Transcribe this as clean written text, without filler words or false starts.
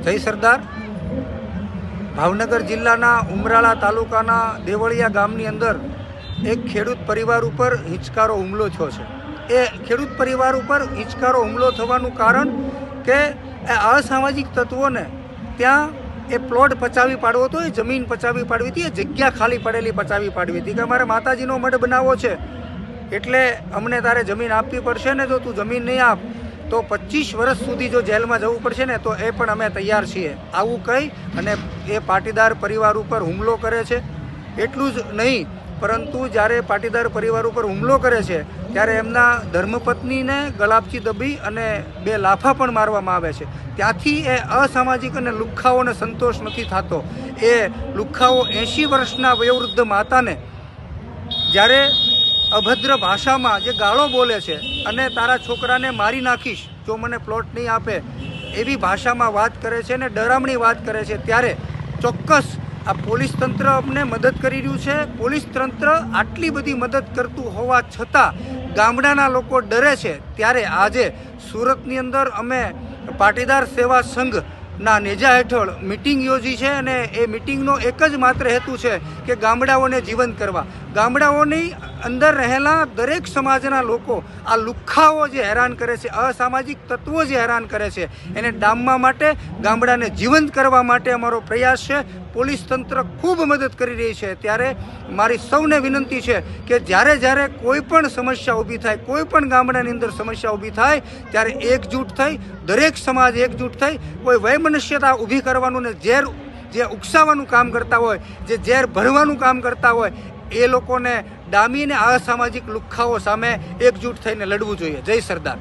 જય સરદાર. ભાવનગર જિલ્લાના ઉમરાળા તાલુકાના દેવળિયા ગામની અંદર એક ખેડૂત પરિવાર ઉપર હિંચકારો હુમલો થયો છે. એ ખેડૂત પરિવાર ઉપર હિંચકારો હુમલો થવાનું કારણ કે એ અસામાજિક તત્વોને ત્યાં એ પ્લોટ પચાવી પાડવો હતો, એ જમીન પચાવી પાડવી હતી, એ જગ્યા ખાલી પડેલી પચાવી પાડવી હતી કે અમારે માતાજીનો મઢ બનાવવો છે એટલે અમને તારે જમીન આપવી પડશે ને, જો તું જમીન નહીં આપ તો 25 વર્ષ સુધી જો જેલમાં જવું પડશે ને તો એ પણ અમે તૈયાર છીએ. આવું કહી અને એ પાટીદાર પરિવાર ઉપર હુમલો કરે છે. એટલું જ નહીં પરંતુ જ્યારે પાટીદાર પરિવાર ઉપર હુમલો કરે છે ત્યારે એમના ધર્મપત્નીને ગળાપચી દબી અને 2 લાફા પણ મારવામાં આવે છે. ત્યાંથી એ અસામાજિક અને લુખ્ખાઓને સંતોષ નથી થતો. એ લુખ્ખાઓ 80 વર્ષના વયોવૃદ્ધ માતાને જ્યારે અભદ્ર ભાષામાં જે ગાળો બોલે છે અને તારા છોકરાને મારી નાખીશ જો મને પ્લોટ નહીં આપે એવી ભાષામાં વાત કરે છે અને ડરામણી વાત કરે છે, ત્યારે ચોક્કસ આ પોલીસ તંત્ર અમને મદદ કરી રહ્યું છે. પોલીસ તંત્ર આટલી બધી મદદ કરતું હોવા છતાં ગામડાના લોકો ડરે છે. ત્યારે આજે સુરતની અંદર અમે પાટીદાર સેવા સંઘના નેજા હેઠળ મિટિંગ યોજી છે અને એ મિટિંગનો એક જ માત્ર હેતુ છે કે ગામડાઓને જીવંત કરવા. ગામડાઓની અંદર રહેલા દરેક સમાજના લોકો આ લુખ્ખાઓ જે હેરાન કરે છે, અસામાજિક તત્વો જે હેરાન કરે છે એને ડામવા માટે, ગામડાને જીવંત કરવા માટે અમારો પ્રયાસ છે. પોલીસ તંત્ર ખૂબ મદદ કરી રહી છે. ત્યારે મારી સૌને વિનંતી છે કે જ્યારે કોઈ પણ સમસ્યા ઊભી થાય, કોઈ પણ ગામડાની અંદર સમસ્યા ઊભી થાય ત્યારે એકજૂટ થઈ, દરેક સમાજ એકજૂટ થઈ કોઈ વૈમનસ્યતા ઊભી કરવાનું ને ઝેર જે ઉકસાવવાનું કામ કરતા હોય, જે ઝેર ભરવાનું કામ કરતા હોય એ લોકોને ડામીને અસામાજિક લુખ્ખાઓ સામે એકજૂટ થઈને લડવું જોઈએ. જય સરદાર.